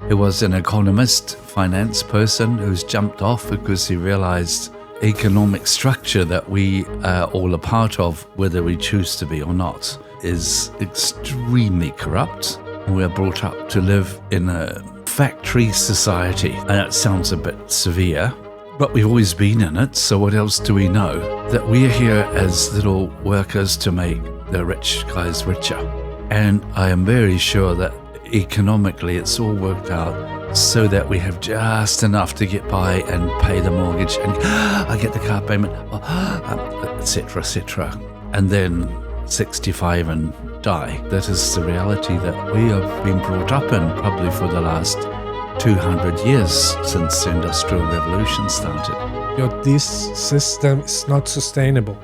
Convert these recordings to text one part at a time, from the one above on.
He was an economist, finance person who's jumped off because he realized economic structure that we are all a part of, whether we choose to be or not, is extremely corrupt. We are brought up to live in a factory society, and that sounds a bit severe, but we've always been in it, so what else do we know? That we are here as little workers to make the rich guys richer. And I am very sure that economically it's all worked out so that we have just enough to get by and pay the mortgage and I get the car payment, etc., etc. And then 65 and die. That is the reality that we have been brought up in probably for the last 200 years since the Industrial Revolution started. This system is not sustainable.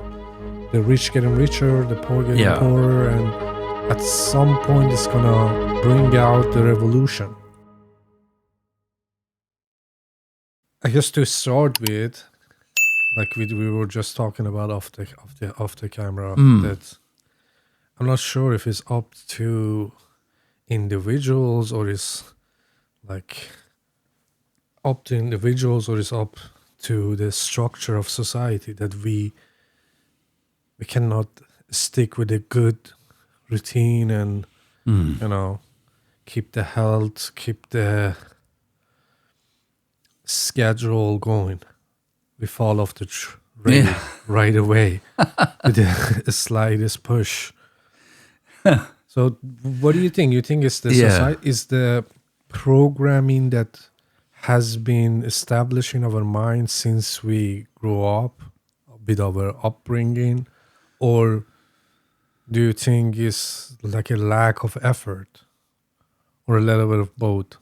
The rich getting richer, the poor getting poorer, and at some point it's gonna bring out the revolution. I guess to start with, like we were just talking about off the camera, that I'm not sure if it's up to individuals or it's like up to individuals or it's up to the structure of society, that we cannot stick with a good routine and keep the health, keep the schedule going. We fall off the train right away with the slightest push. So what do you think? You think it's the society, is the programming that has been established in our minds since we grew up with our upbringing, or do you think it's like a lack of effort or a little bit of both?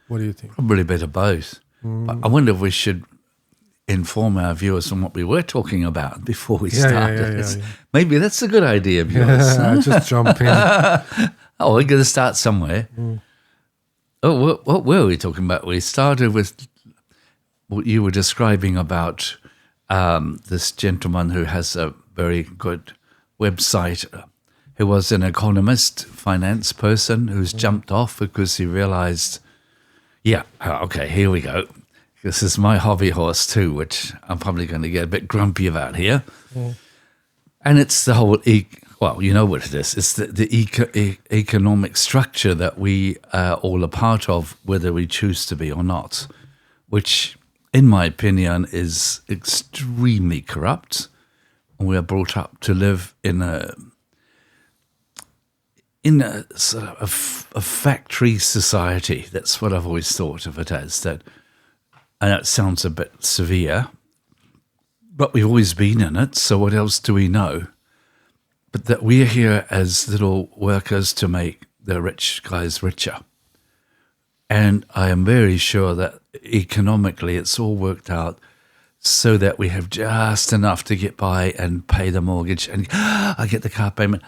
What do you think? Probably a bit of both. But I wonder if we should inform our viewers on what we were talking about before we started. Yeah. Maybe that's a good idea, viewers. Just jump in. We're going to start somewhere. Oh, what were we talking about? We started with what you were describing about this gentleman who has a very good website, who was an economist, finance person who's jumped off because he realized, okay, here we go. This is my hobby horse too, which I'm probably going to get a bit grumpy about here. And it's the whole, you know what it is. It's the economic structure that we are all a part of, whether we choose to be or not, which, in my opinion, is extremely corrupt. And we are brought up to live in a sort of a factory society. That's what I've always thought of it as. That, and that sounds a bit severe, but we've always been in it, so what else do we know? But that we're here as little workers to make the rich guys richer. And I am very sure that economically it's all worked out so that we have just enough to get by and pay the mortgage and I get the car payment,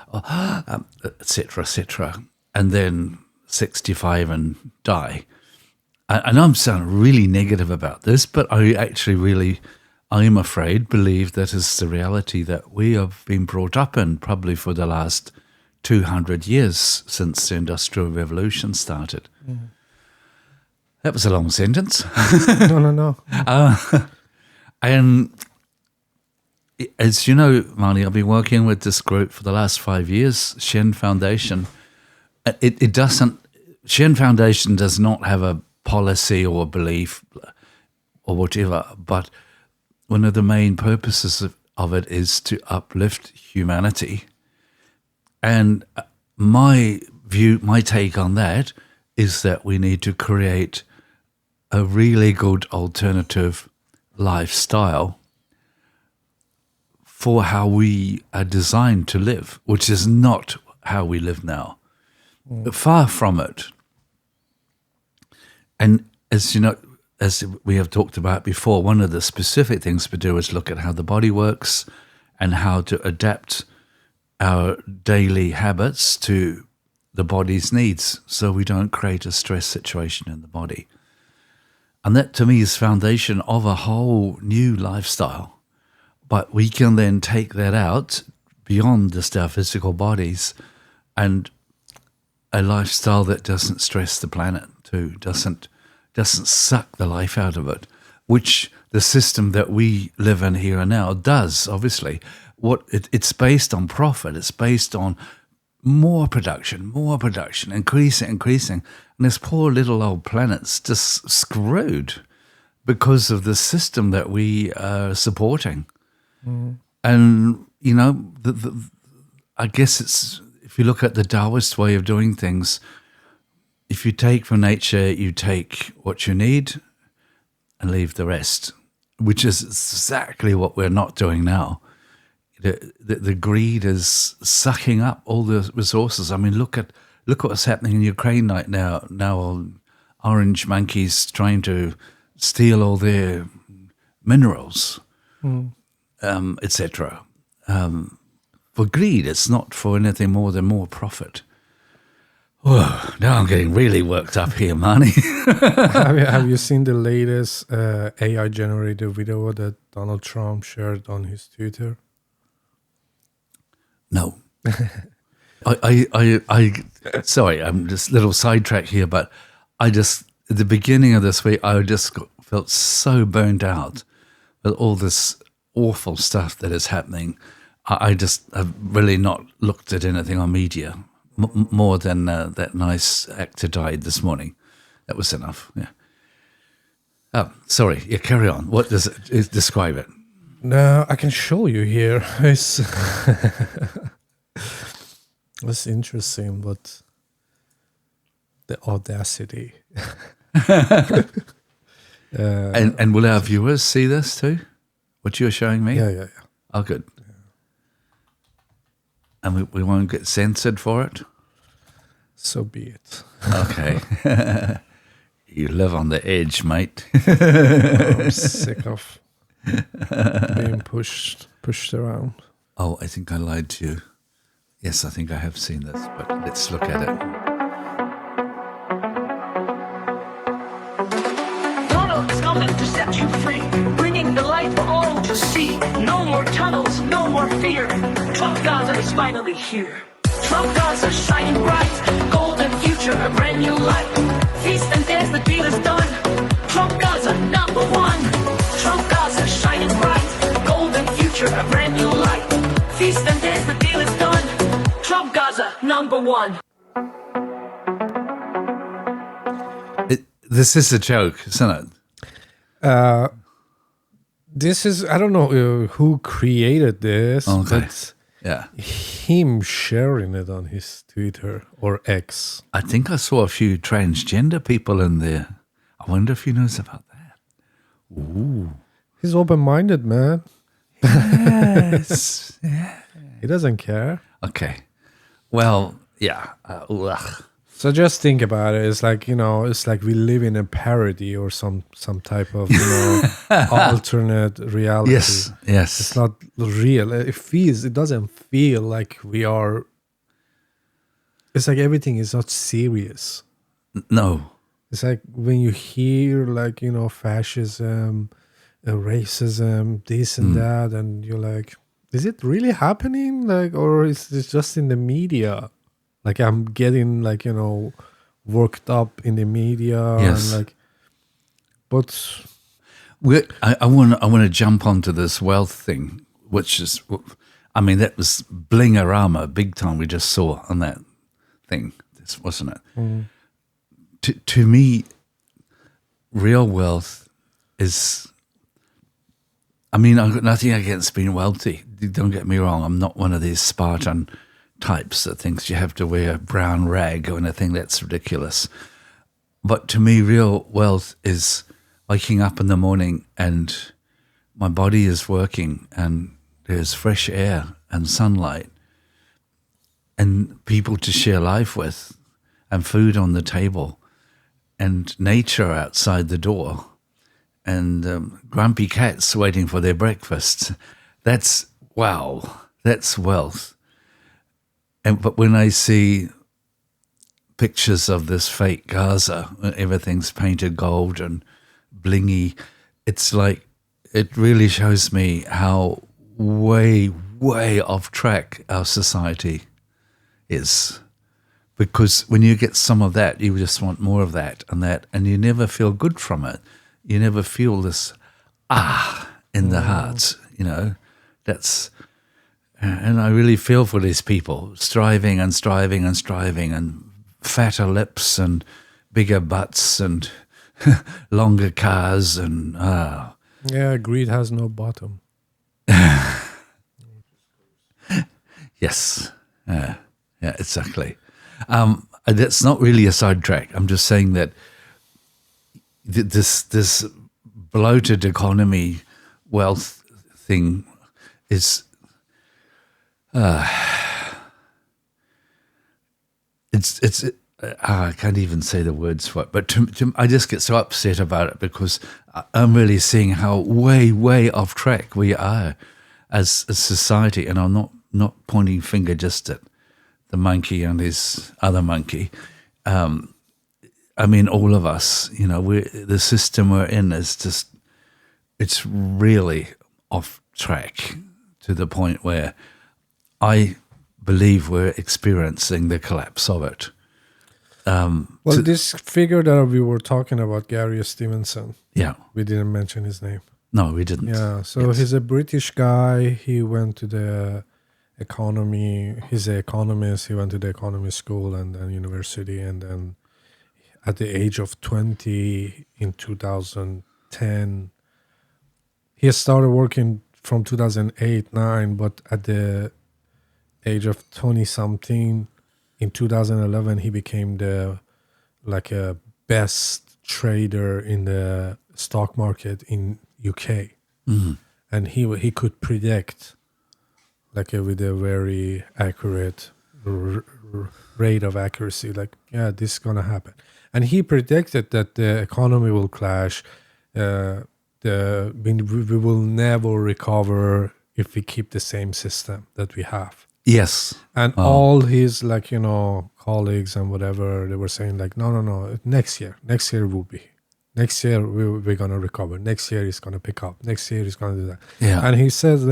etc., etc. And then 65 and die. And I'm sounding really negative about this, but I actually I'm afraid, believe that is the reality that we have been brought up in probably for the last 200 years since the Industrial Revolution started. That was a long sentence. No. And as you know, Marnie, I've been working with this group for the last 5 years, Shen Foundation. Shen Foundation does not have a policy or a belief or whatever, but one of the main purposes of it is to uplift humanity. And my take on that is that we need to create a really good alternative lifestyle for how we are designed to live, which is not how we live now. Far from it. And as you know, as we have talked about before, one of the specific things we do is look at how the body works and how to adapt our daily habits to the body's needs so we don't create a stress situation in the body. And that, to me, is foundation of a whole new lifestyle. But we can then take that out beyond just our physical bodies and a lifestyle that doesn't stress the planet, too. Doesn't suck the life out of it, which the system that we live in here and now does. Obviously, it's based on profit. It's based on more production, increasing, and this poor little old planet's just screwed because of the system that we are supporting. And I guess it's, if you look at the Taoist way of doing things, if you take from nature, you take what you need and leave the rest, which is exactly what we're not doing now. The greed is sucking up all the resources. I mean, look what's happening in Ukraine right now. Now, orange monkeys trying to steal all their minerals, etc. For greed, it's not for anything more than more profit. Whoa, now I'm getting really worked up here, Marnie. Have you seen the latest AI-generated video that Donald Trump shared on his Twitter? No. I sorry, I'm just a little sidetracked here, but at the beginning of this week, I just felt so burnt out with all this awful stuff that is happening. I've really not looked at anything on media more than that nice actor died this morning. That was enough. Yeah. Oh, sorry. Yeah, carry on. What does it describe it? No, I can show you here. It's interesting, but the audacity. And will our viewers see this too? What you're showing me? Yeah. Oh, good. And we won't get censored for it? So be it. Okay. You live on the edge, mate. I'm sick of being pushed around. Oh, I think I lied to you. Yes, I think I have seen this, but let's look at it. Donald is coming to set you free, bringing the light for all to see. No more tunnels, no more fear. Trump Gaza is finally here. Trump Gaza shining bright, golden future, a brand new life. Feast and dance, the deal is done. Trump Gaza #1. Trump Gaza shining bright, golden future, a brand new life. Feast and dance, the deal is done. Trump Gaza #1. This is a joke, isn't it? This is, I don't know who created this, Okay. but Yeah. him sharing it on his Twitter or X. I think I saw a few transgender people in there. I wonder if he knows about that. Ooh. He's open-minded, man. Yes. Yeah. He doesn't care. Okay. Well, yeah. Ugh. So just think about it. It's like, it's like we live in a parody or some type of, alternate reality. Yes. It's not real. It doesn't feel like we are. It's like everything is not serious. No. It's like when you hear like, fascism, racism, this and that, and you're like, is it really happening? Like, or is this just in the media? Like I'm getting like, worked up in the media. Yes. And like, but I want to jump onto this wealth thing, which is, I mean, that was bling-a-rama big time we just saw on that thing, wasn't it? To me, real wealth is, I mean, I've got nothing against being wealthy. Don't get me wrong. I'm not one of these Spartan types that thinks you have to wear a brown rag or anything. That's ridiculous. But to me, real wealth is waking up in the morning and my body is working and there's fresh air and sunlight and people to share life with and food on the table and nature outside the door and grumpy cats waiting for their breakfast. That's, wow, that's wealth. But when I see pictures of this fake Gaza, everything's painted gold and blingy, it's like, it really shows me how way, way off track our society is. because when you get some of that, you just want more of that, and you never feel good from it. You never feel this in the heart, That's, and I really feel for these people striving and striving and striving, and fatter lips and bigger butts and longer cars and Yeah, greed has no bottom. yes, yeah, exactly. That's not really a sidetrack. I'm just saying that this bloated economy wealth thing is I can't even say the words for it, but I just get so upset about it because I'm really seeing how way off track we are as a society, and I'm not pointing finger just at the monkey and his other monkey. I mean, all of us, the system we're in is just, it's really off track to the point where I believe we're experiencing the collapse of it. This figure that we were talking about, Gary Stevenson. Yeah. We didn't mention his name. No, we didn't. Yeah, so he's a British guy. He went to the economy. He's an economist. He went to the economy school and then university. And then at the age of 20 in 2010, he started working from 2008-9, but at the age of 20-something, in 2011, he became a best trader in the stock market in UK. Mm-hmm. And he could predict, with a very accurate rate of accuracy, this is going to happen. And he predicted that the economy will crash. We will never recover if we keep the same system that we have. Yes. And all his colleagues and whatever, they were saying no, next year will be. Next year we're going to recover. Next year it's going to pick up. Next year it's going to do that. Yeah. And he says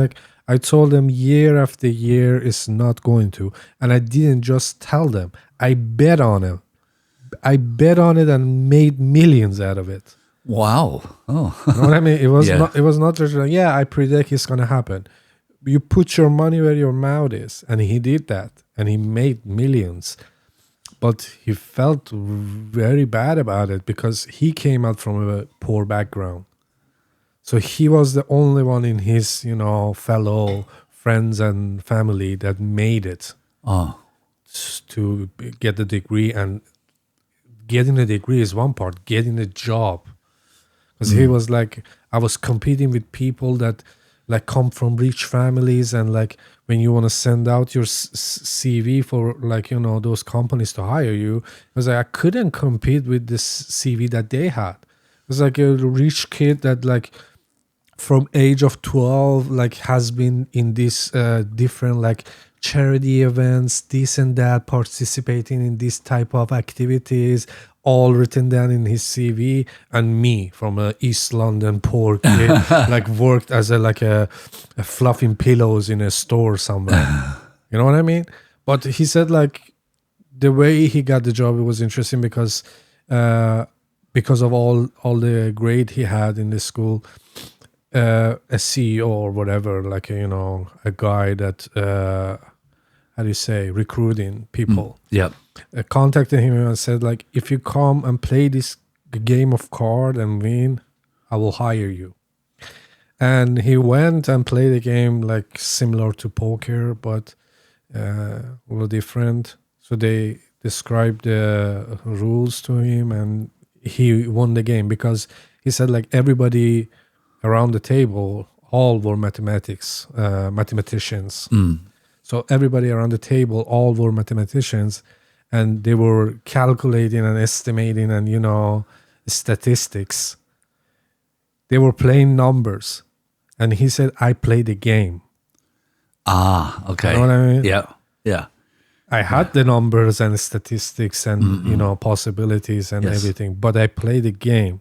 I told them year after year it's not going to. And I didn't just tell them. I bet on it. I bet on it and made millions out of it. Wow. Oh. You know what I mean? It was not just I predict it's going to happen. You put your money where your mouth is. And he did that. And he made millions. But he felt very bad about it because he came out from a poor background. So he was the only one in his, fellow friends and family that made it to get the degree. And getting a degree is one part. Getting a job. Because he was I was competing with people that come from rich families, and when you want to send out your CV for those companies to hire you, it was I couldn't compete with this CV that they had. It was a rich kid that from age of 12 has been in this different charity events, this and that, participating in this type of activities, all written down in his CV. And me from a East London poor kid worked as a fluffing pillows in a store somewhere. You know what I mean? But he said the way he got the job, it was interesting because of all the grade he had in the school. A CEO or whatever, a guy that recruiting people. Yeah. Contacted him and said if you come and play this game of card and win, I will hire you. And he went and played a game similar to poker, but a little different. So they described the rules to him, and he won the game because he said everybody around the table, all were mathematicians. So everybody around the table, all were mathematicians, and they were calculating and estimating and, statistics. They were playing numbers. And he said, I played the game. Okay. You know what I mean? Yeah. I had the numbers and statistics and, possibilities and everything, but I played the game.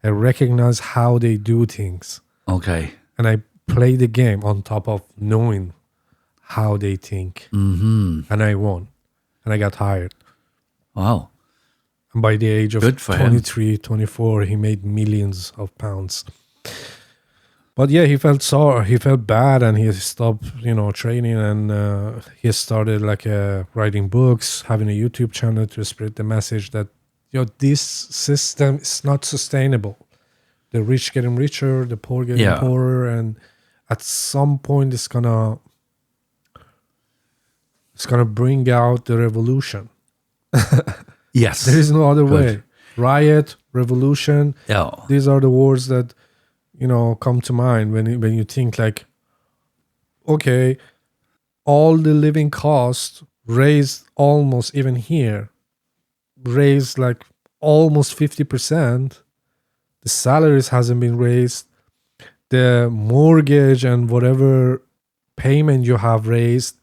I recognize how they do things. Okay. And I play the game on top of knowing how they think. Mm-hmm. And I won. And I got hired. Wow. And by the age of Good for 23, 24, he made millions of pounds. But yeah, he felt sorry, he felt bad, and he stopped, training, and he started writing books, having a YouTube channel to spread the message that this system is not sustainable. The rich getting richer, the poor getting poorer, and at some point it's gonna bring out the revolution. Yes. There is no other way. Riot, revolution. Yeah. These are the words that come to mind when you think okay, all the living costs raised almost, even here, raised almost 50%. The salaries hasn't been raised. The mortgage and whatever payment you have raised.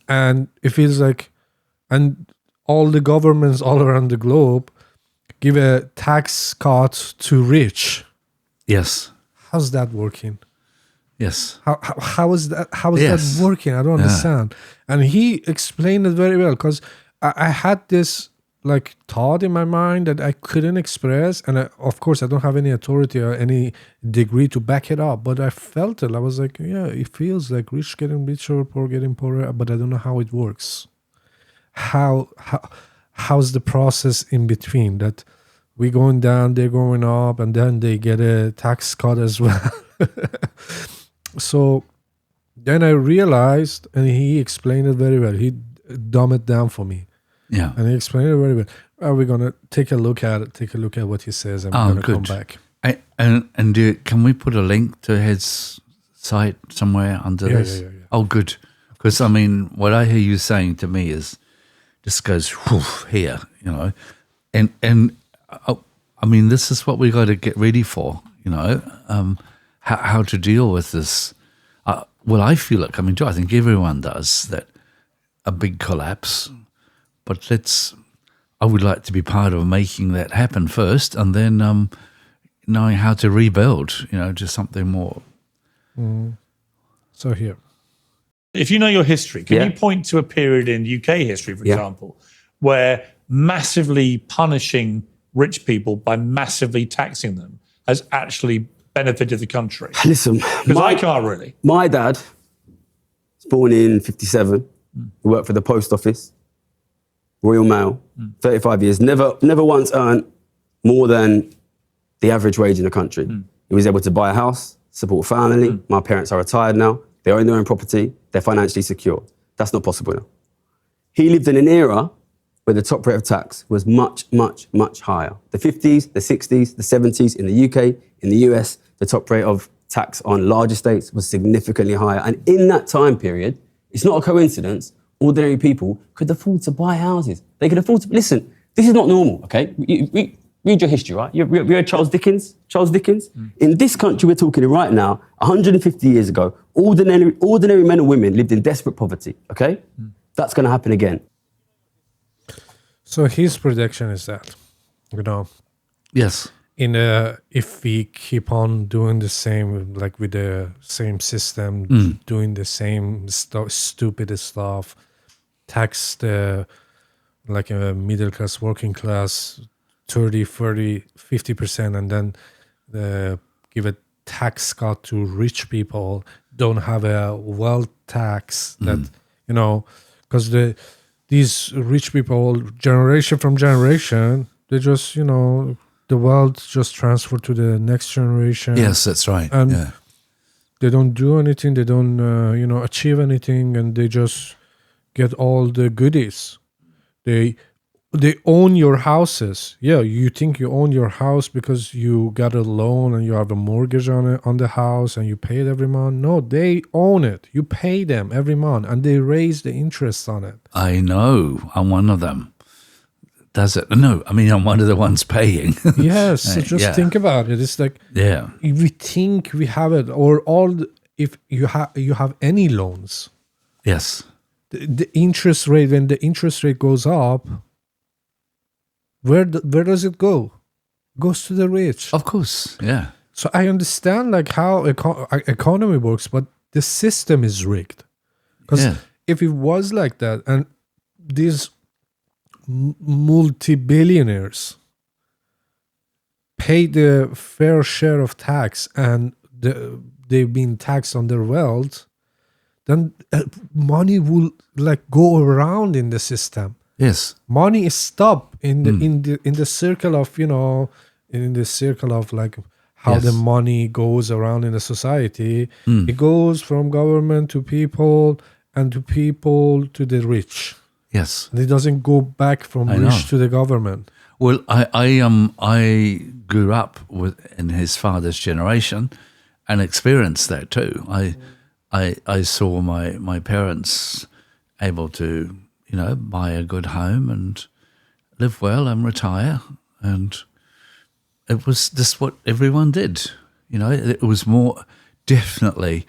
And it feels and all the governments all around the globe give a tax cut to rich. Yes. How's that working? Yes. How is that working? I don't understand. And he explained it very well, because I had this thought in my mind that I couldn't express, and of course I don't have any authority or any degree to back it up, but I felt it. I was it feels like rich getting richer, poor getting poorer, but I don't know how it works. How's the process in between that? We're going down, they're going up, and then they get a tax cut as well. So then I realized, and he explained it very well. He dumbed it down for me. Yeah. And he explained it very well. We're going to take a look at it, take a look at what he says, and we're going to come back. Can we put a link to his site somewhere under this? Yeah. Oh, good. Because, what I hear you saying to me is, this goes here, And this is what we got to get ready for, how to deal with this. I feel it coming too. I think everyone does, that a big collapse. But I would like to be part of making that happen first, and then knowing how to rebuild, just something more. So here. If you know your history, can you point to a period in UK history, for example, where massively punishing rich people by massively taxing them has actually benefited the country? Listen, because I can't really. My dad was born in 57. He worked for the post office, Royal Mail, 35 years. Never once earned more than the average wage in the country. He was able to buy a house, support a family. My parents are retired now. They own their own property. They're financially secure. That's not possible now. He lived in an era where the top rate of tax was much, much, much higher. The 50s, the 60s, the 70s, in the UK, in the US, the top rate of tax on large estates was significantly higher. And in that time period, it's not a coincidence, ordinary people could afford to buy houses. They could afford to, listen, this is not normal, okay? Read your history, right? You read Charles Dickens? In this country we're talking right now, 150 years ago, ordinary men and women lived in desperate poverty, okay? That's going to happen again. So his prediction is that, Yes. If we keep on doing the same, with the same system, doing the same stupid stuff, tax the a middle class, working class, 30, 40, 50%, and then give a tax cut to rich people, don't have a wealth tax that, because these rich people, generation from generation, they just, the wealth just transferred to the next generation. Yes, that's right. And they don't do anything. They don't, achieve anything, and they just get all the goodies. They own your houses. Yeah, you think you own your house because you got a loan and you have a mortgage on the house and you pay it every month. No, they own it. You pay them every month, and they raise the interest on it. I know. I'm one of them. Does it? No, I'm one of the ones paying. Yes, so just think about it. It's if we think we have it, or if you have any loans. Yes. The interest rate, when the interest rate goes up, where does it go? It goes to the rich. Of course, yeah. So I understand how economy works, but the system is rigged. Because if it was like that, and these multi-billionaires pay the fair share of tax and they've been taxed on their wealth, then money will like go around in the system. Yes. Money is stopped in the circle of, you know, in the circle of like how Yes. the money goes around in the society. It goes from government to people, and to people to the rich. Yes. And it doesn't go back from I rich know. to the government. Well, I grew up in his father's generation, and experienced that too. I saw my parents able to, you know, buy a good home and live well and retire, and it was just what everyone did. You know, it was definitely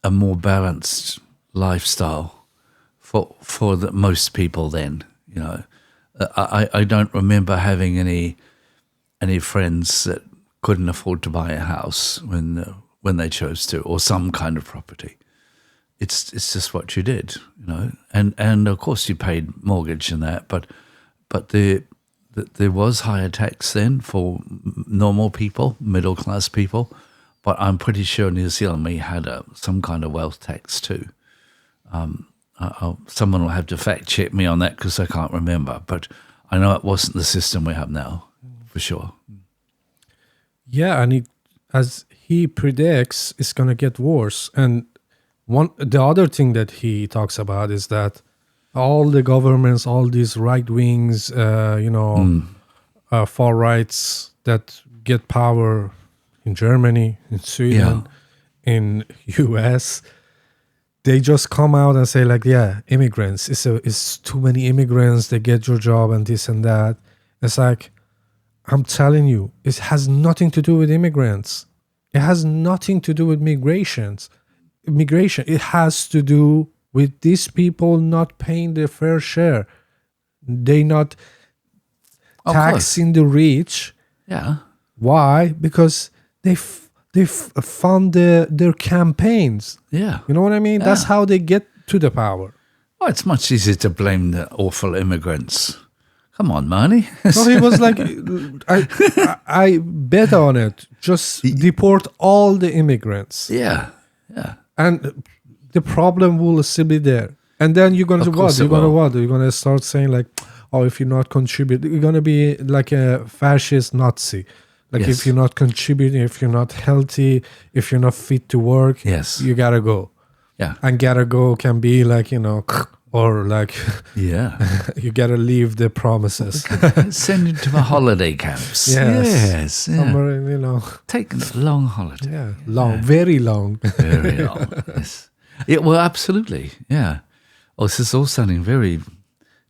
a more balanced lifestyle for most people then. You know, I don't remember having any friends that couldn't afford to buy a house when they chose to, or some kind of property. It's just what you did, you know, and of course you paid mortgage and that, but there was higher tax then for normal people, middle class people, but I'm pretty sure New Zealand we had some kind of wealth tax too. Someone will have to fact check me on that because I can't remember, but I know it wasn't the system we have now, for sure. Yeah, and as he predicts, it's going to get worse. And the other thing that he talks about is that all the governments, all these right wings, far rights that get power in Germany, in Sweden, in US, they just come out and say like, yeah, immigrants, it's too many immigrants, they get your job and this and that. It's like, I'm telling you, it has nothing to do with immigrants. It has nothing to do with migration. It has to do with these people not paying their fair share. They not taxing the rich. Yeah. Why? Because they fund their campaigns. Yeah. You know what I mean? Yeah. That's how they get to the power. Well, it's much easier to blame the awful immigrants. Come on, Marnie. So he was like, I bet on it. Just deport all the immigrants. Yeah. Yeah. And the problem will still be there. And then you're going to what? You're going to what? You're going to start saying like, oh, if you're not contributing, you're going to be like a fascist Nazi. Like if you're not contributing, if you're not healthy, if you're not fit to work, you got to go. Yeah. And gotta go can be like, you know, or like, you gotta leave the promises. Send you to the holiday camps. Yes. Somewhere, you know. Take a long holiday. Yeah. Long. Very long. Very long. Yes. Yeah, well, absolutely. Yeah. Oh, this is all sounding very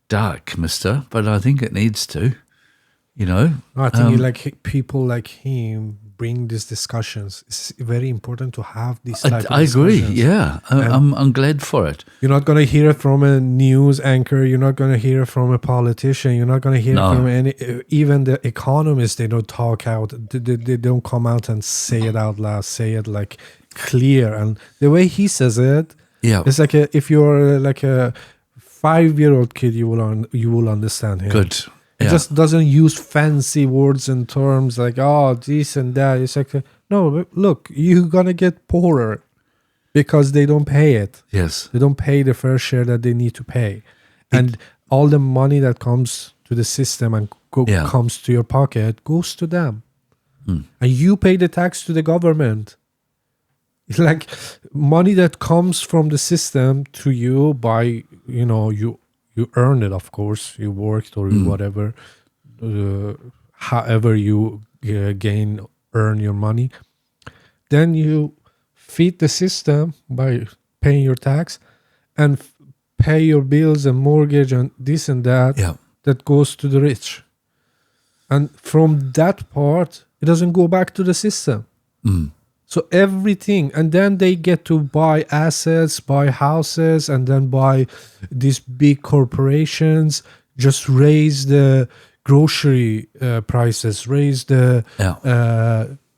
dark, mister, but I think it needs to, you know. I think like people like him bring these discussions. It's very important to have these type of discussions. I agree, yeah. I'm glad for it. You're not going to hear it from a news anchor. You're not going to hear it from a politician. You're not going to hear it from any, even the economists, they don't talk out. They don't come out and say it out loud, say it like clear. And the way he says it, it's like if you're like a 5-year-old kid, you will understand him. Good. It just doesn't use fancy words and terms like, oh, this and that. It's like, no, look, you're going to get poorer because they don't pay it. Yes. They don't pay the fair share that they need to pay. And all the money that comes to the system and comes to your pocket goes to them. And you pay the tax to the government. It's like money that comes from the system to you by, you know, you earned it, of course. You worked or whatever. However you earn your money. Then you feed the system by paying your tax and pay your bills and mortgage and this and that. That goes to the rich. And from that part, it doesn't go back to the system. So everything, and then they get to buy assets, buy houses, and then buy these big corporations, just raise the grocery prices, raise the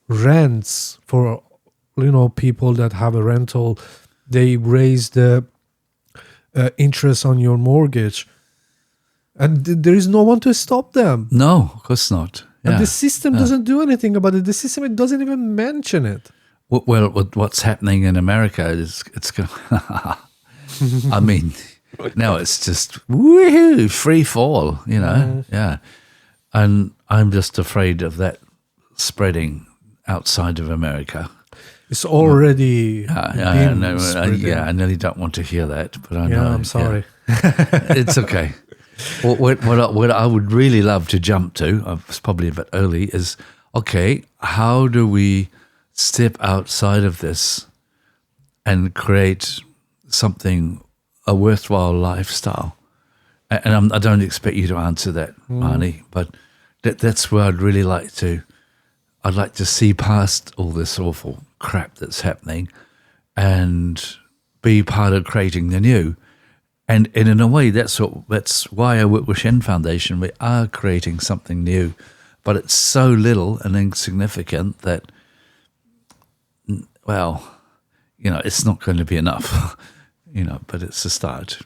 rents for, you know, people that have a rental. They raise the interest on your mortgage. And there is no one to stop them. No, of course not. And Yeah. the system doesn't do anything about it. The system, it doesn't even mention it. Well, what's happening in America is it's going. I mean, now it's just woohoo, free fall. Yeah, and I'm just afraid of that spreading outside of America. It's already I been know. spreading. I nearly don't want to hear that, but I know. I'm sorry. It's okay. What I would really love to jump to, it's probably a bit early, is okay, how do we step outside of this and create something, a worthwhile lifestyle? And I don't expect you to answer that, Marnie, but that's where I'd really like to. I'd like to see past all this awful crap that's happening and be part of creating the new. And in a way, that's why I work with Shen Foundation. We are creating something new, but it's so little and insignificant that, well, it's not going to be enough, but it's a start.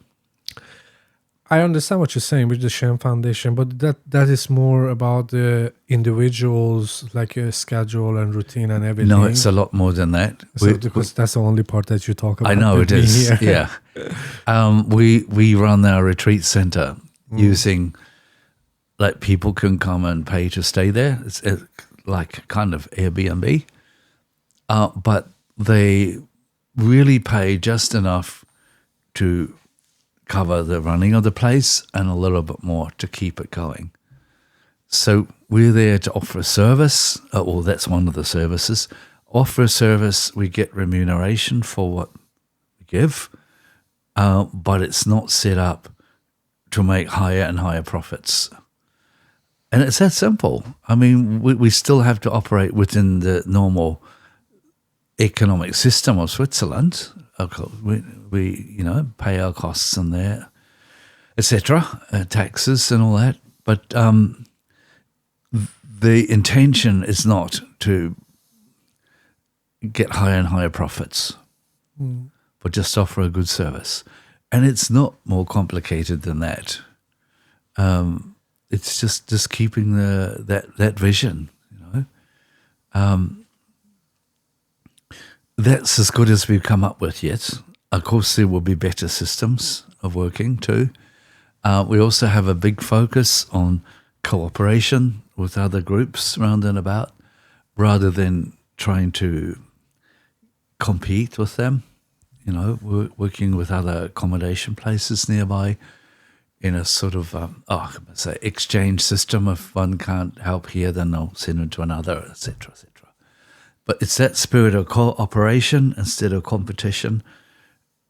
I understand what you're saying with the Shen Foundation, but that is more about the individuals, like a schedule and routine and everything. No, it's a lot more than that. Because that's the only part that you talk about. I know it is. Here. Yeah. We run our retreat center using, like, people can come and pay to stay there. It's like kind of Airbnb, but they really pay just enough to cover the running of the place and a little bit more to keep it going. So we're there to offer a service, or that's one of the services. Offer a service, we get remuneration for what we give, but it's not set up to make higher and higher profits. And it's that simple. I mean, we still have to operate within the normal economic system of Switzerland. We pay our costs in there, etc., taxes and all that. But the intention is not to get higher and higher profits, but just offer a good service. And it's not more complicated than that. It's just keeping that vision, That's as good as we've come up with yet. Of course, there will be better systems of working too. We also have a big focus on cooperation with other groups round and about, rather than trying to compete with them. Working with other accommodation places nearby in a sort of, exchange system. If one can't help here, then they'll send them to another, etc., etc. But it's that spirit of cooperation instead of competition,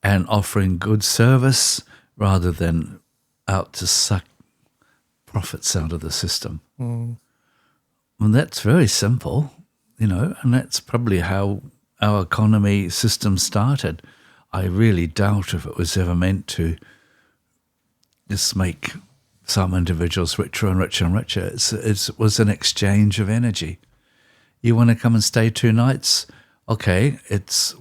and offering good service rather than out to suck profits out of the system. And that's very simple, and that's probably how our economy system started. I really doubt if it was ever meant to just make some individuals richer and richer and richer. It was an exchange of energy. You want to come and stay 2 nights? Okay, it's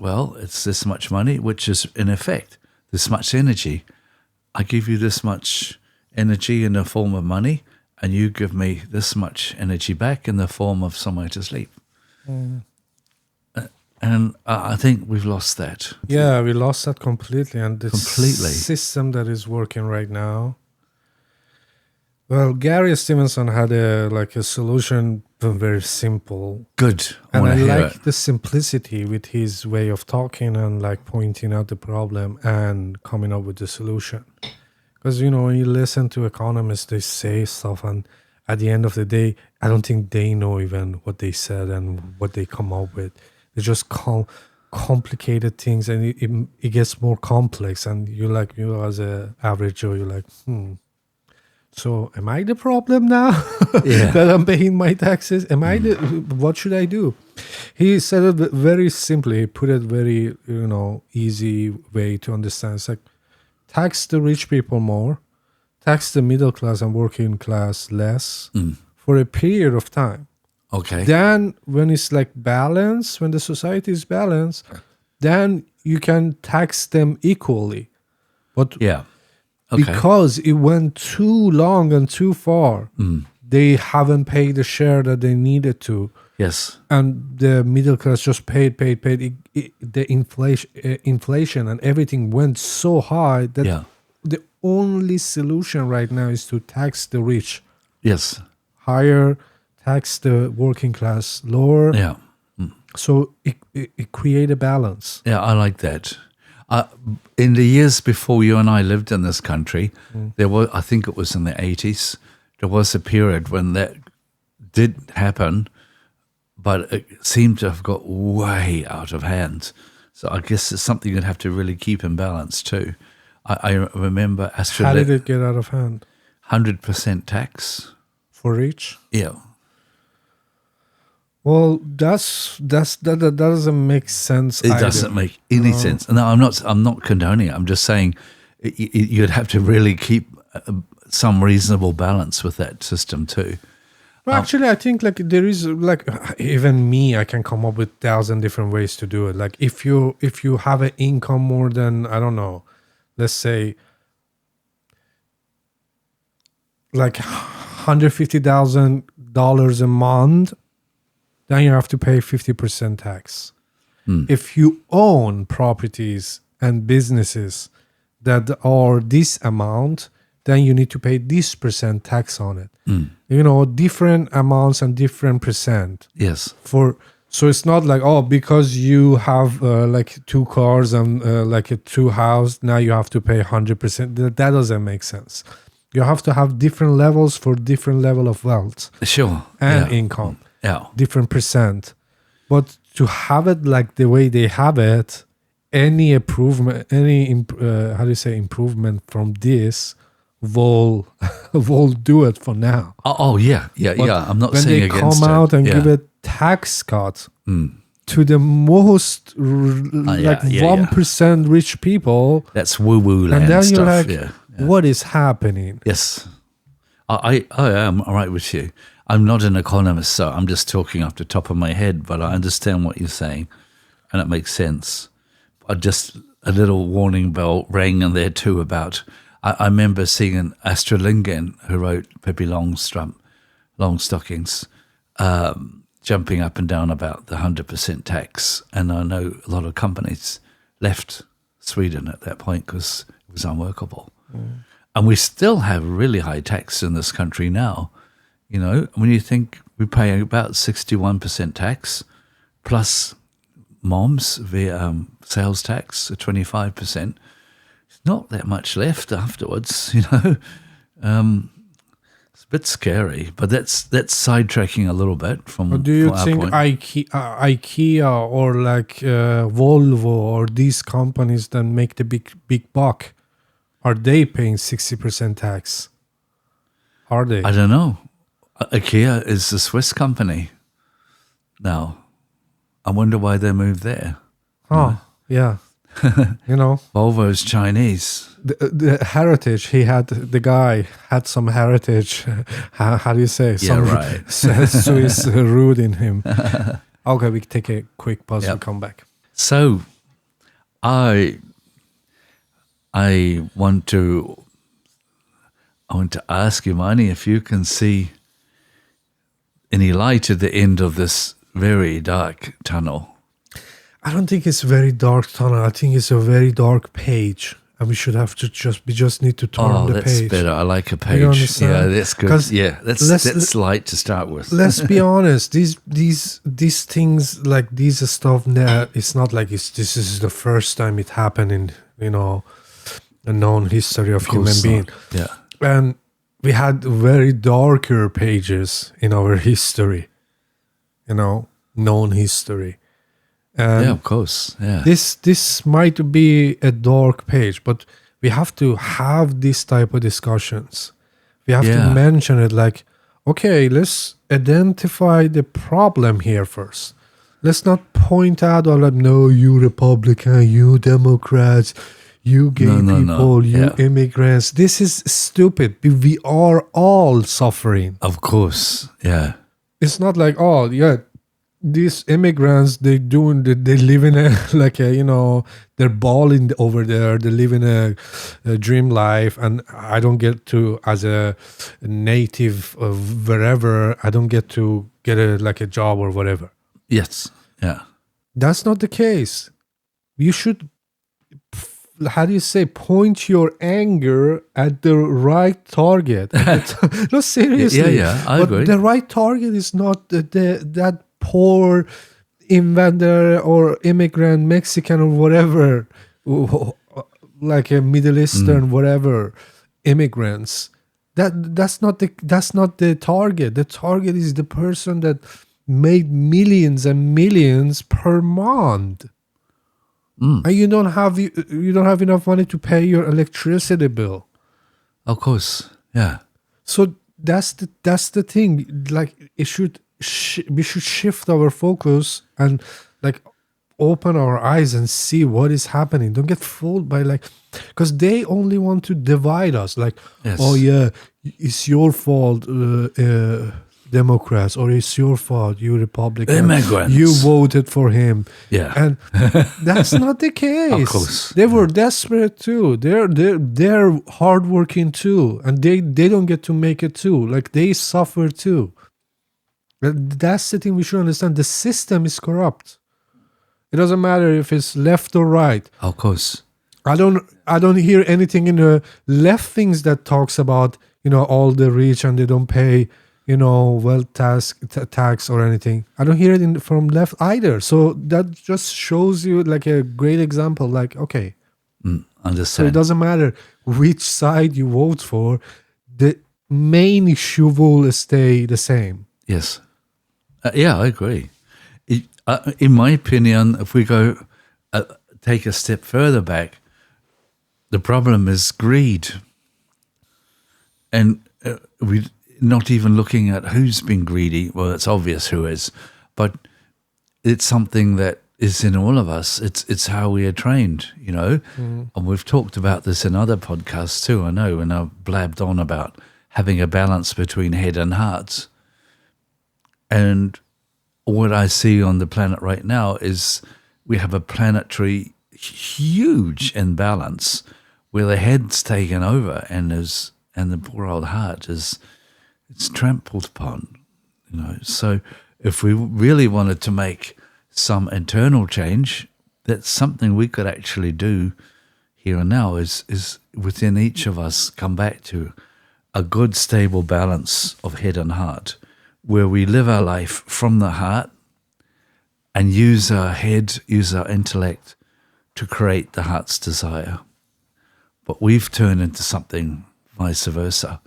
this much money, which is in effect this much energy. I give you this much energy in the form of money, and you give me this much energy back in the form of somewhere to sleep. And I think we've lost that. Yeah, we lost that completely. And the system that is working right now. Well, Gary Stevenson had a solution, very simple. Good. And I like the simplicity with his way of talking and pointing out the problem and coming up with the solution. Because, when you listen to economists, they say stuff, and at the end of the day, I don't think they know even what they said and what they come up with. They just complicated things, and it gets more complex. And you as an average Joe, you're like, So am I the problem now that I'm paying my taxes? What should I do? He said it very simply, put it very, easy way to understand. It's like, tax the rich people more, tax the middle class and working class less for a period of time. Okay. Then when it's balanced, when the society is balanced, then you can tax them equally. But because it went too long and too far. They haven't paid the share that they needed to. Yes. And the middle class just paid. The inflation and everything went so high that the only solution right now is to tax the rich. Yes. Higher, tax the working class lower. Yeah. So it create a balance. Yeah, I like that. In the years before you and I lived in this country, there was, I think it was in the 80s, there was a period when that did happen, but it seemed to have got way out of hand. So I guess it's something you'd have to really keep in balance too. I remember How did it get out of hand? 100% tax. For each? Yeah. Well, that doesn't make sense. It doesn't make any sense. No, I'm not condoning it. I'm just saying you'd have to really keep some reasonable balance with that system too. Well, actually, I think like there is like even me, I can come up with 1,000 different ways to do it. Like if you have an income more than, I don't know, let's say like $150,000 a month, then you have to pay 50% tax. If you own properties and businesses that are this amount, then you need to pay this percent tax on it. You know, different amounts and different percent. Yes. So it's not like, oh, because you have like 2 cars and like a 2 house, now you have to pay 100%. That doesn't make sense. You have to have different levels for different level of wealth. Sure. And income. Yeah. Different percent. But to have it like the way they have it, any improvement, improvement from this will do it for now. Oh yeah. I'm not when saying they against come out it. and give a tax cut to the most 1% rich people, that's woo-woo land and then stuff. you're like, yeah. what is happening? Yes. I am all right with you. I'm not an economist, so I'm just talking off the top of my head, but I understand what you're saying, and it makes sense. Just a little warning bell rang in there too about, I remember seeing an Astrid Lindgren who wrote Pippi Longstockings, jumping up and down about the 100% tax. And I know a lot of companies left Sweden at that point because it was unworkable. And we still have really high tax in this country now. You know, when you think we pay about 61% tax plus MOMS via sales tax at 25%, it's not that much left afterwards, you know. It's a bit scary, but that's sidetracking a little bit from. But do you think IKEA or like Volvo or these companies that make the big buck, are they paying 60% tax? Are they? I don't know. IKEA is a Swiss company now. I wonder why they moved there. Oh, yeah. You know, Volvo's Chinese. The heritage the guy had some heritage. How do you say? Yeah, right. Swiss root in him. Okay, we take a quick pause. We'll come back. So, I want to ask you, Mani, if you can see any light at the end of this very dark tunnel. I don't think it's a very dark tunnel. I think it's a very dark page, and we should have to just need to turn the page. That's better. I like a page. You understand? Yeah, that's good. Yeah, that's light to start with. Let's be honest. These things like these stuff. It's not like this is the first time it happened in a known history of human being. Yeah, and we had very darker pages in our history. Known history. And yeah, of course. Yeah. This might be a dark page, but we have to have this type of discussions. We have to mention it like, okay, let's identify the problem here first. Let's not point out all like, no, you Republican, you Democrats, you gay people, you immigrants. This is stupid. We are all suffering. Of course. Yeah. It's not like, oh, yeah, these immigrants, they live in a like a, they're balling over there. They live in a dream life, and I don't get to, as a native of wherever, I don't get to get a job or whatever. Yes. Yeah. That's not the case. You should, how do you say, point your anger at the right target. No, seriously. Yeah, I but agree. The right target is not that poor inventor or immigrant, Mexican or whatever, like a Middle Eastern, whatever, immigrants. That's not the target. The target is the person that made millions and millions per month. And you don't have enough money to pay your electricity bill. Of course. Yeah. So that's the thing. Like, we should shift our focus and like open our eyes and see what is happening. Don't get fooled by because they only want to divide us. Like, Yes. oh yeah, it's your fault, Democrats, or it's your fault, you Republicans. Immigrants. You voted for him. Yeah. And that's not the case. Of course. They were desperate too. They're hardworking too. And they don't get to make it too. Like, they suffer too. That's the thing we should understand. The system is corrupt. It doesn't matter if it's left or right. Of course. I don't hear anything in the left things that talks about, all the rich and they don't pay, wealth tax or anything. I don't hear it from left either. So that just shows you like a great example. Like, okay, so Understand. it doesn't matter which side you vote for. The main issue will stay the same. Yes. Yeah, I agree. In my opinion, if we go take a step further back, the problem is greed. And we're not even looking at who's been greedy. Well, it's obvious who is. But it's something that is in all of us. It's how we are trained, And we've talked about this in other podcasts too, I know, and I've blabbed on about having a balance between head and heart. And what I see on the planet right now is we have a planetary huge imbalance where the head's taken over and the poor old heart it's trampled upon, So if we really wanted to make some internal change, that's something we could actually do here and now is within each of us come back to a good stable balance of head and heart, where we live our life from the heart and use our head, use our intellect to create the heart's desire. But we've turned into something vice versa,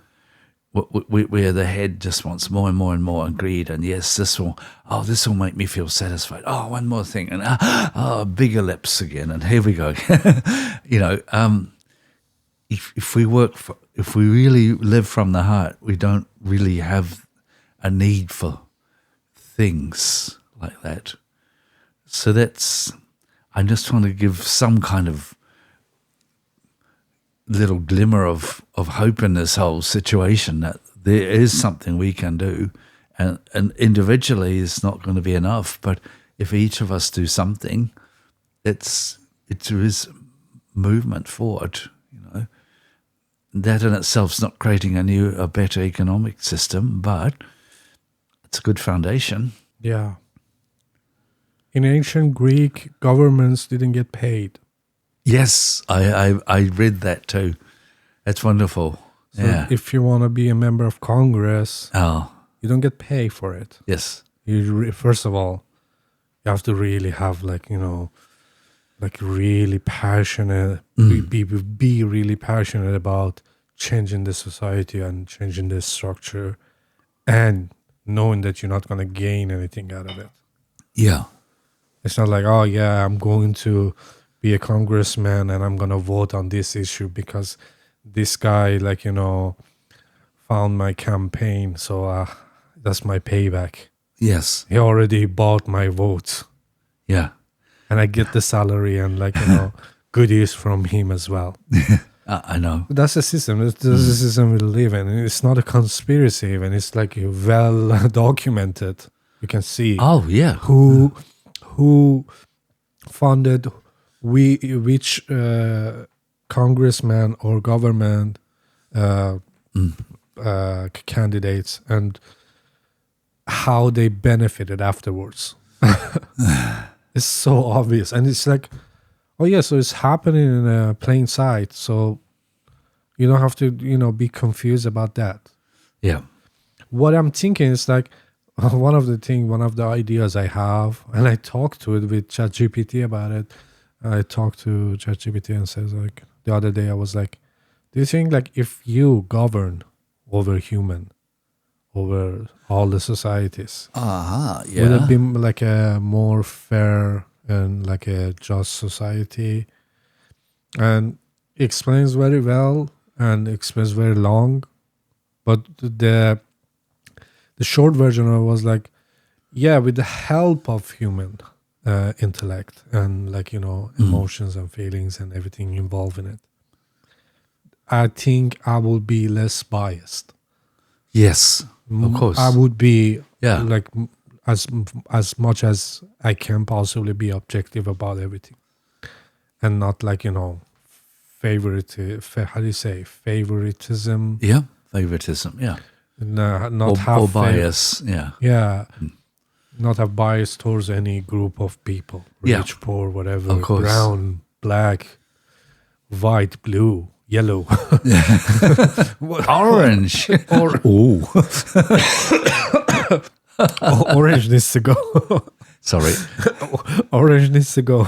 where the head just wants more and more and more, and greed, and yes, this will make me feel satisfied. Oh, one more thing, and bigger lips again, and here we go. If we really live from the heart, we don't really have a need for things like that. So I'm just trying to give some kind of little glimmer of hope in this whole situation, that there is something we can do, and individually it's not going to be enough, but if each of us do something, it is movement forward. That in itself is not creating a better economic system, but it's a good foundation. Yeah. In ancient Greek, governments didn't get paid. Yes, I read that too. That's wonderful. So yeah. if you want to be a member of Congress, you don't get paid for it. Yes. First of all, you have to really have really passionate, be really passionate about changing the society and changing the structure, and knowing that you're not going to gain anything out of it. Yeah. It's not like, oh yeah, I'm going to be a congressman and I'm going to vote on this issue because this guy, found my campaign. So that's my payback. Yes. He already bought my vote. Yeah. And I get the salary and goodies from him as well. I know. But that's the system. That's the system we live in. It's not a conspiracy even. It's well documented. You can see Oh, yeah. who funded which congressman or government candidates and how they benefited afterwards. It's so obvious, and it's like, oh yeah, so it's happening in plain sight. So you don't have to, be confused about that. Yeah. What I'm thinking is like one of the ideas I have, and I talked to it with ChatGPT about it. I talked to ChatGPT and says like the other day I was like, do you think like if you govern over all the societies, Yeah. would it be like a more fair and like a just society? And it explains very well and explains very long, but the short version of it was like, yeah, with the help of human intellect and like emotions and feelings and everything involved in it, I think I would be less biased. Yes, of course. I would be Yeah. like as much as I can possibly be objective about everything, and not like favoritism. Yeah, favoritism. Yeah, Not have or bias. Yeah, Yeah, not have bias towards any group of people, Yeah. rich, poor, whatever, Of course. brown, black, white, blue, yellow. orange. Oh, Orange needs to go. sorry. Orange needs to go.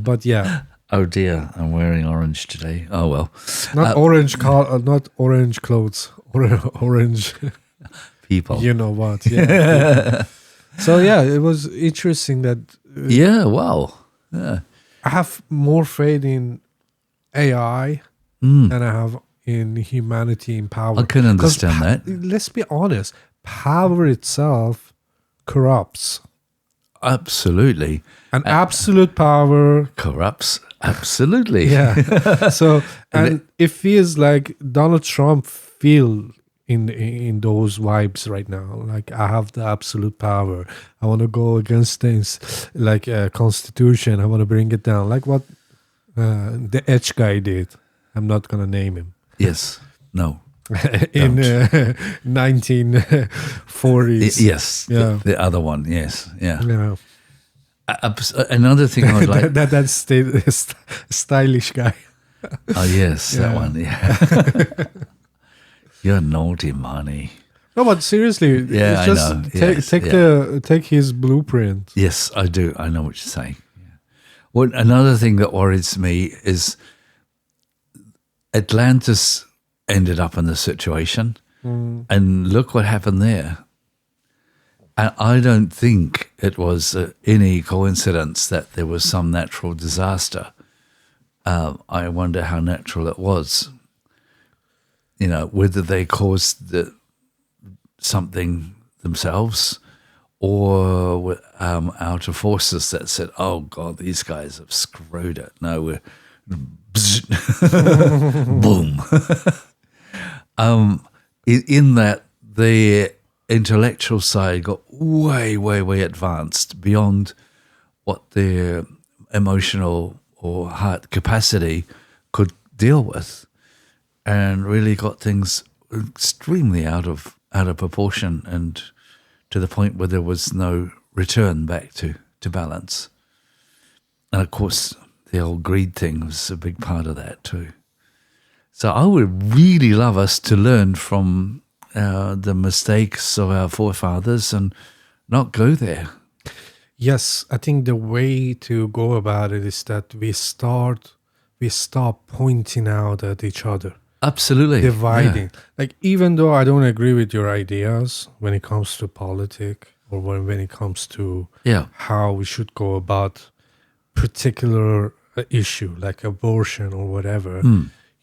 But yeah, Oh dear, I'm wearing orange today. Oh well. not orange clothes, orange. People. You know what? Yeah. So yeah, it was interesting that Yeah. Wow. Yeah. I have more faith in AI than I have in humanity in power. I can 'Cause understand that. Let's be honest, power itself corrupts. Absolutely. And absolute power, Corrupts. Absolutely. yeah. So, and it feels like Donald Trump feel in those vibes right now. Like, I have the absolute power. I want to go against things like Constitution. I want to bring it down. Like what the Edge guy did. I'm not gonna name him. Yes. No. In 1940s. Yes. Yeah. The other one. Yes. Yeah. Yeah. Another thing I would like. That's stylish guy. Oh yes, that Yeah. one. Yeah. You're naughty, money. No, but seriously, Yeah, it's just I know. take his blueprint. Yes, I do. I know what you're saying. Yeah. Well, another thing that worries me is Atlantis ended up in this situation, and look what happened there. And I don't think it was any coincidence that there was some natural disaster. I wonder how natural it was. Whether they caused something themselves or outer forces that said, oh, God, these guys have screwed it. No, we're boom. In that, the intellectual side got way, way, way advanced beyond what their emotional or heart capacity could deal with, and really got things extremely out of proportion, and to the point where there was no return back to balance. And of course, the old greed thing was a big part of that too. So I would really love us to learn from the mistakes of our forefathers and not go there. Yes, I think the way to go about it is that we stop pointing out at each other, Absolutely. dividing. Yeah. Like, even though I don't agree with your ideas when it comes to politics or when it comes to Yeah. how we should go about particular issue like abortion or whatever,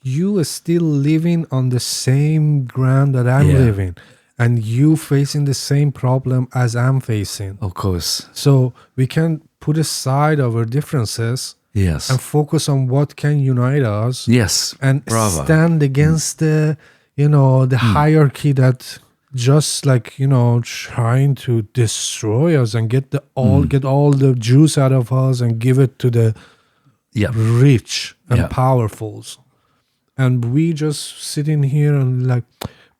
you are still living on the same ground that I'm Yeah. living, and you facing the same problem as I'm facing. Of course. So we can put aside our differences Yes. and focus on what can unite us, Yes. and Bravo. stand against the hierarchy that just like, trying to destroy us and get all the juice out of us and give it to the Yeah. rich and Yeah. powerfuls. And we just sitting here and like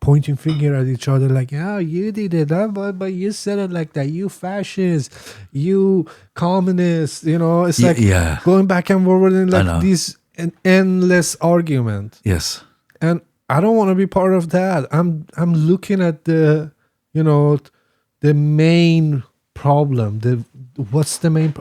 pointing finger at each other like, oh, you did it, but you said it like that, you fascist, you communist, it's like yeah. going back and forward in I know. like this an endless argument. Yes. And I don't want to be part of that. I'm looking at the the main problem. What's the main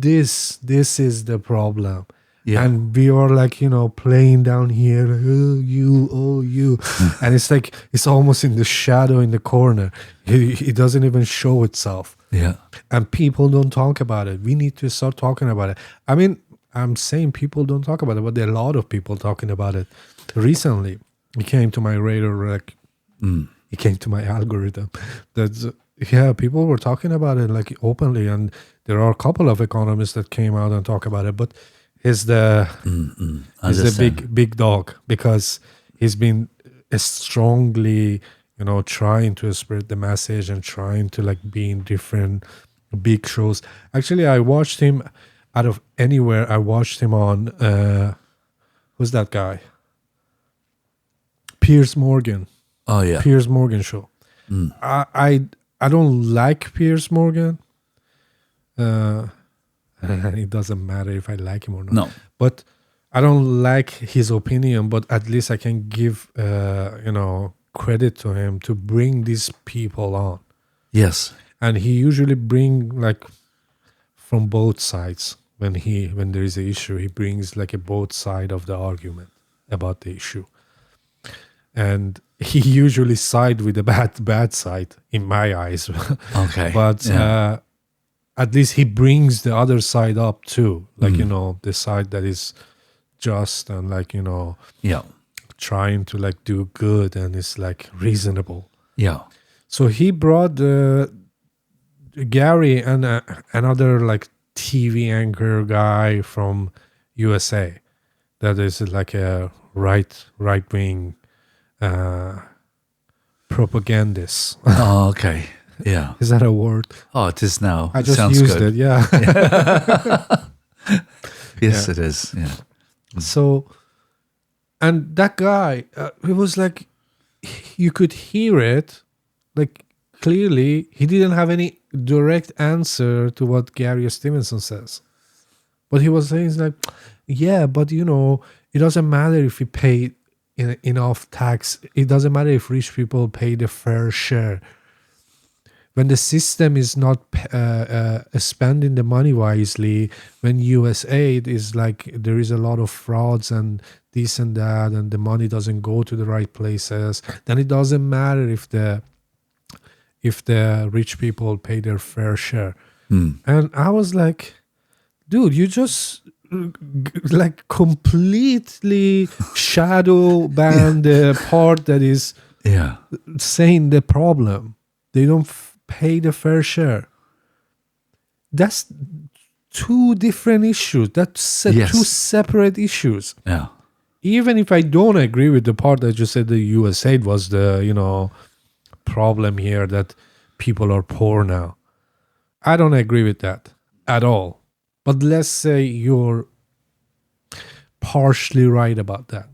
this is the problem. Yeah. And we are like, playing down here, like, oh, you. And it's like, it's almost in the shadow in the corner. It doesn't even show itself. Yeah. And people don't talk about it. We need to start talking about it. I mean, I'm saying people don't talk about it, but there are a lot of people talking about it. Recently, it came to my radar, like, it came to my algorithm. People were talking about it like openly. And there are a couple of economists that came out and talk about it. But he's the big dog because he's been strongly, trying to spread the message and trying to like be in different big shows. Actually, I watched him out of anywhere. I watched him on who's that guy? Piers Morgan. Oh yeah. Piers Morgan show. I don't like Piers Morgan. It doesn't matter if I like him or not. No. But I don't like his opinion, but at least I can give credit to him to bring these people on. Yes. And he usually bring like from both sides. When there is an issue, he brings like a both side of the argument about the issue. And he usually side with the bad side in my eyes. Okay. But at least he brings the other side up too. Like, the side that is just and like, Yeah. trying to like do good and is like reasonable. Yeah. So he brought Gary and another like TV anchor guy from USA that is like a right wing propagandist. Oh, okay. Yeah. Is that a word? Oh, it is now. I just Sounds used good. it. Yeah. Yes, it is. Yeah. So, and that guy, it was like, you could hear it, like clearly, he didn't have any direct answer to what Gary Stevenson says. But he was saying, like, yeah, but it doesn't matter if we pay enough tax. It doesn't matter if rich people pay the fair share. When the system is not spending the money wisely, when US aid is like there is a lot of frauds and this and that, and the money doesn't go to the right places, then it doesn't matter if the rich people pay their fair share. And I was like, dude, you just like completely shadow ban the part that is saying the problem. They don't pay the fair share. That's two different issues. That's two separate issues. Yeah. Even if I don't agree with the part that you said the US aid was the, problem here, that people are poor now. I don't agree with that at all. But let's say you're partially right about that.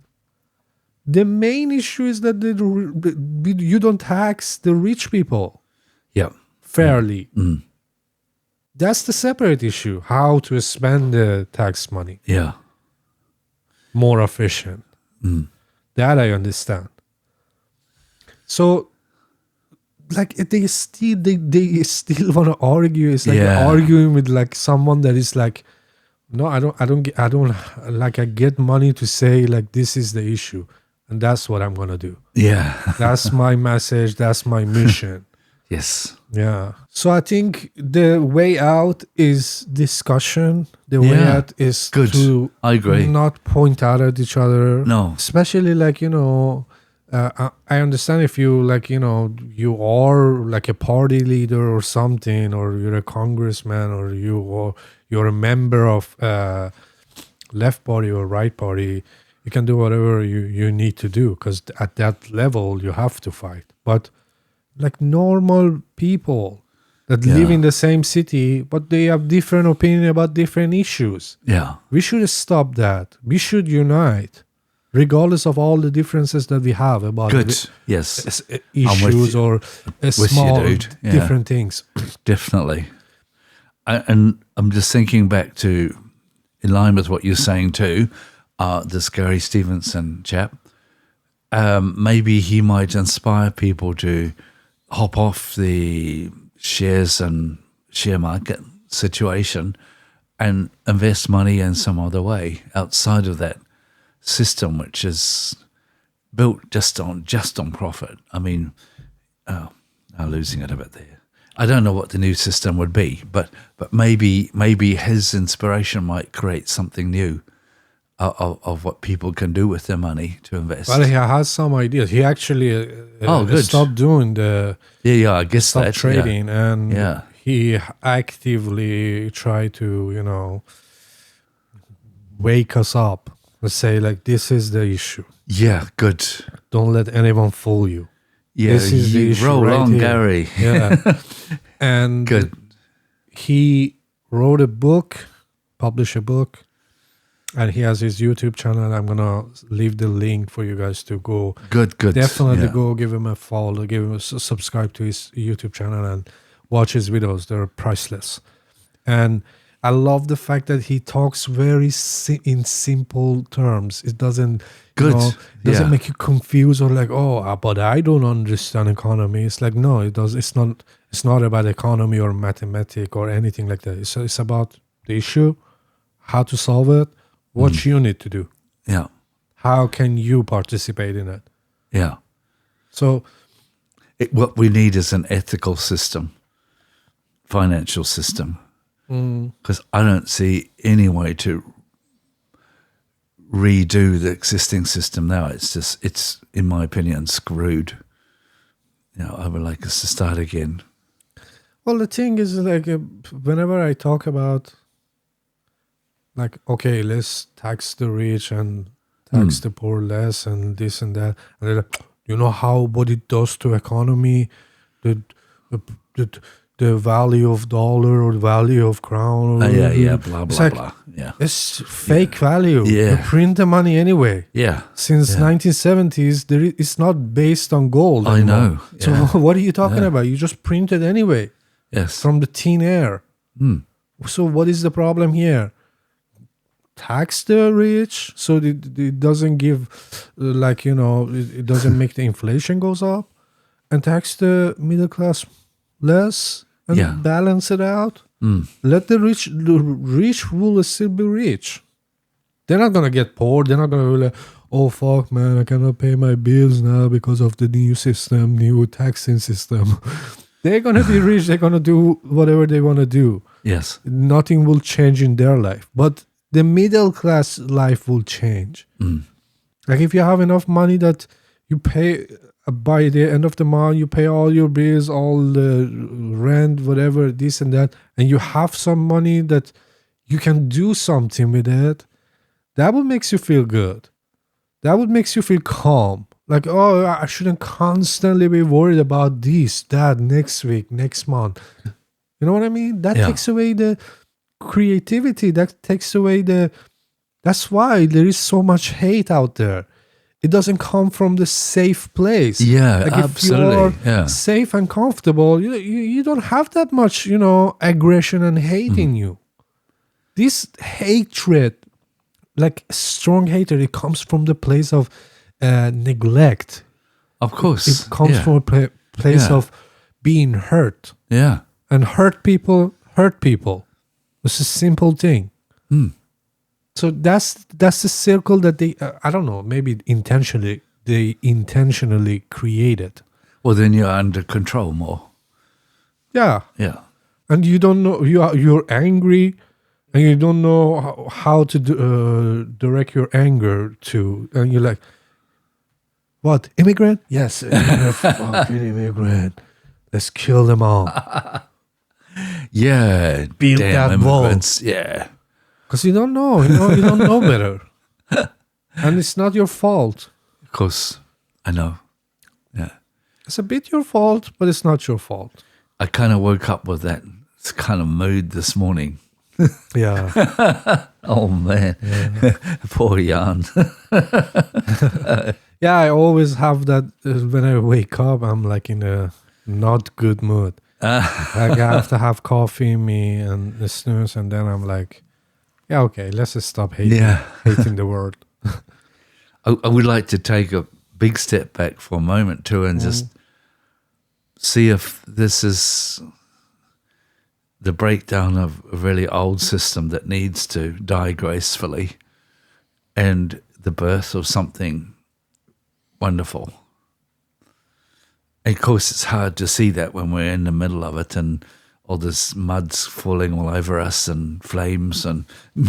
The main issue is that you don't tax the rich people fairly. That's the separate issue. How to spend the tax money. Yeah. More efficient. That I understand. So, like they still want to argue. It's like arguing with like someone that is like, no, I don't like, I get money to say like this is the issue, and that's what I'm gonna do. Yeah. That's my message. That's my mission. Yes. Yeah. So I think the way out is discussion. The way out is good. To I agree. Not point out at each other. No. Especially like, I understand if you like, you are like a party leader or something, or you're a congressman, or you're a member of left party or right party, you can do whatever you need to do, because at that level you have to fight. But like normal people that live in the same city, but they have different opinion about different issues. Yeah. We should stop that. We should unite, regardless of all the differences that we have about Good. Yes. issues or small dude. Yeah. different things. Definitely. And I'm just thinking back to, in line with what you're saying too, this Gary Stevenson chap, maybe he might inspire people to hop off the shares and share market situation and invest money in some other way outside of that system, which is built just on profit. I mean, I'm losing it a bit there. I don't know what the new system would be, but maybe his inspiration might create something new of what people can do with their money to invest. Well, he has some ideas. He actually stopped doing I guess stopped that trading, and Yeah. he actively tried to wake us up. Let's say, like, this is the issue. Yeah, good. Don't let anyone fool you. Yeah, This is the you issue roll right on, here. Gary. Yeah. And Good. he wrote a book, published a book, and he has his YouTube channel. I'm going to leave the link for you guys to go. Good. Definitely Yeah. go give him a follow, give him a subscribe to his YouTube channel and watch his videos. They're priceless. And I love the fact that he talks very in simple terms. It doesn't doesn't make you confused or like, but I don't understand economy. It's like, no, it does. It's not about economy or mathematics or anything like that. It's about the issue, how to solve it, what you need to do. Yeah. How can you participate in it? Yeah. So What we need is an ethical system, financial system, because I don't see any way to redo the existing system now. It's in my opinion, screwed. I would like us to start again. well, the thing is, like, whenever I talk about, like, okay, let's tax the rich and tax the poor less and this and that, and they're like, what it does to economy, the value of dollar or the value of crown. Or Blah It's blah like, blah. Yeah, It's fake value. Yeah. You print the money anyway. yeah. Since 1970s, it's not based on gold I anymore. know, So yeah. what are you talking about? You just print it anyway Yes. from the thin air. So what is the problem here? Tax the rich so it doesn't give, it doesn't make the inflation goes up, and tax the middle class less and Yeah. balance it out. Let the rich will still be rich. They're not gonna get poor. They're not gonna be like, oh fuck, man, I cannot pay my bills now because of the new taxing system. They're gonna be rich. They're gonna do whatever they want to do. Yes. Nothing will change in their life, but the middle class life will change. Like, if you have enough money that you pay by the end of the month, you pay all your bills, all the rent, whatever, this and that, and you have some money that you can do something with it, that would make you feel good. That would make you feel calm. Like, I shouldn't constantly be worried about this, that, next week, next month. You know what I mean? That takes away the creativity. That takes away that's why there is so much hate out there. It doesn't come from the safe place. Yeah, like, absolutely. If you are safe and comfortable, you don't have that much, aggression and hate in you. This hatred, like strong hatred, it comes from the place of neglect. Of course. It comes from a place of being hurt. Yeah. And hurt people hurt people. It's a simple thing. So that's the circle that they, I don't know, maybe they intentionally created. Well, then you're under control more. Yeah. Yeah. And you don't know, you're angry, and you don't know how to direct your anger to, and you're like, what, immigrant? Yes, fucking immigrant. Let's kill them all. Yeah. Build damn that wall. immigrants. Yeah. Because you don't know, you don't know better. And it's not your fault. Of course. I know. Yeah. It's a bit your fault, but it's not your fault. I kind of woke up with that kind of mood this morning. Yeah. Oh man, poor Jan. Yeah, I always have that when I wake up, I'm like in a not good mood. Like I have to have coffee in me and the snooze, and then I'm like, yeah, okay, let's just stop hating the world. I would like to take a big step back for a moment too and just see if this is the breakdown of a really old system that needs to die gracefully and the birth of something wonderful. And of course, it's hard to see that when we're in the middle of it and all this mud's falling all over us and flames and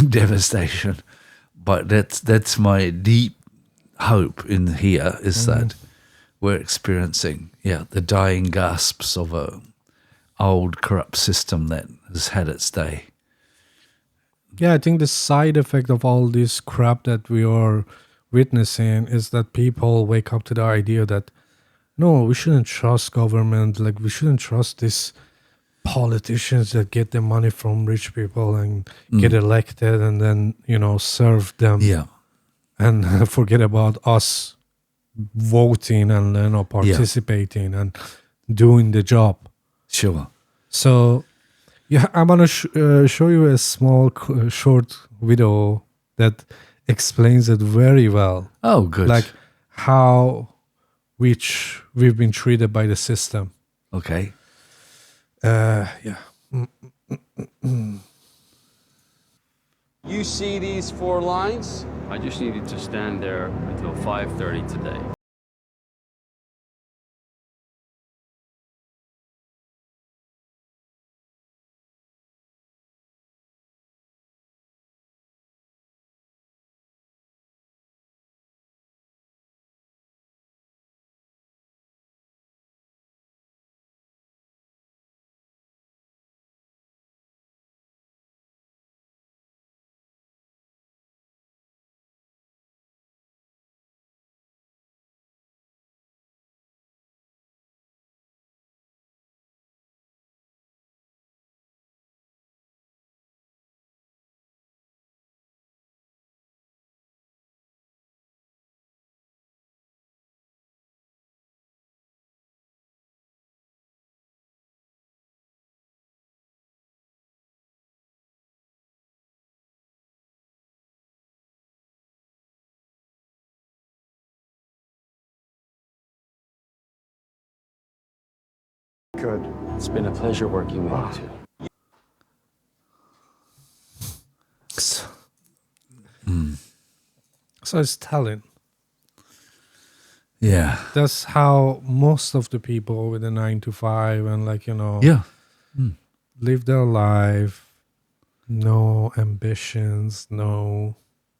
devastation. But that's my deep hope in here is that we're experiencing, the dying gasps of a old corrupt system that has had its day. Yeah, I think the side effect of all this crap that we are witnessing is that people wake up to the idea that no, we shouldn't trust government. Like we shouldn't trust these politicians that get the money from rich people and get elected and then, serve them. Yeah. And forget about us voting and participating and doing the job. Sure. So, I'm gonna show you a small short video that explains it very well. Oh, good. Like how we've been treated by the system. Okay. Yeah. You see these 4 lines? I just needed to stand there until 5:30 today. Good. It's been a pleasure working with you two. So it's telling. Yeah. That's how most of the people with a 9 to 5 and Yeah. live their life, no ambitions, no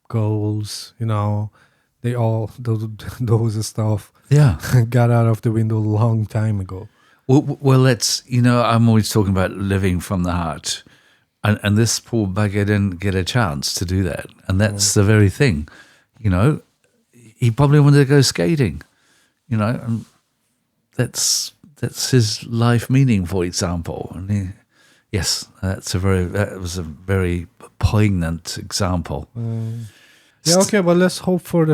goals, they all those stuff Yeah. got out of the window a long time ago. Well, that's, I'm always talking about living from the heart. And this poor bugger didn't get a chance to do that. And that's the very thing, He probably wanted to go skating, and that's his life meaning, for example. And that was a very poignant example. Yeah, okay, but let's hope for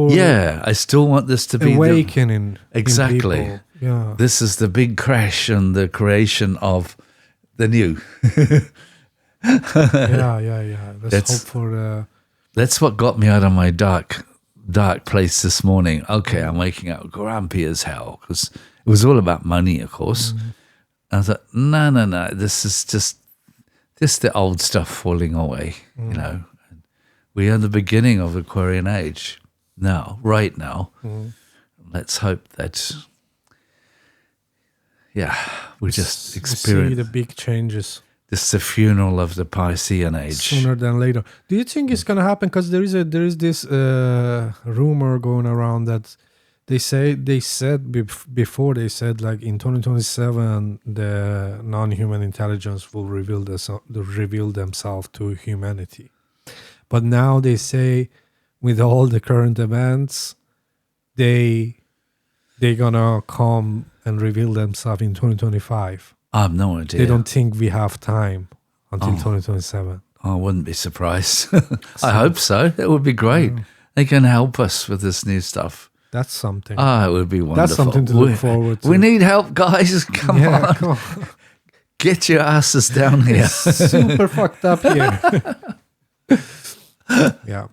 Yeah, I still want this to be awakening. Exactly. In people. Yeah. This is the big crash and the creation of the new. Yeah. Let's hope for the... That's what got me out of my dark place this morning. Okay, I'm waking up grumpy as hell because it was all about money, of course. I thought, no, this is just the old stuff falling away, We are the beginning of the Aquarian age now, right now. Let's hope that, we just experience... see the big changes. This is the funeral of the Piscean age. Sooner than later. Do you think it's gonna happen? Because there is this rumor going around that they said before they said like in 2027 the non-human intelligence will reveal themselves to humanity. But now they say with all the current events, they they're gonna come and reveal themselves in 2025. I have no idea. They don't think we have time until 2027. I wouldn't be surprised. I hope so. That would be great. They can help us with this new stuff. That's something. It would be wonderful. That's something to look forward to. We need help, guys. Come on. Come on. Get your asses down here. Super fucked up here. Yeah.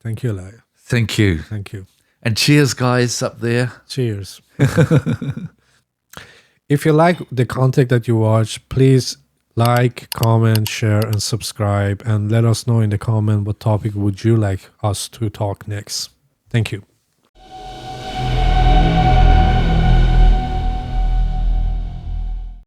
Thank you, Lai. Thank you. Thank you. And cheers, guys, up there. Cheers. If you like the content that you watch, please like, comment, share, and subscribe. And let us know in the comment what topic would you like us to talk next. Thank you.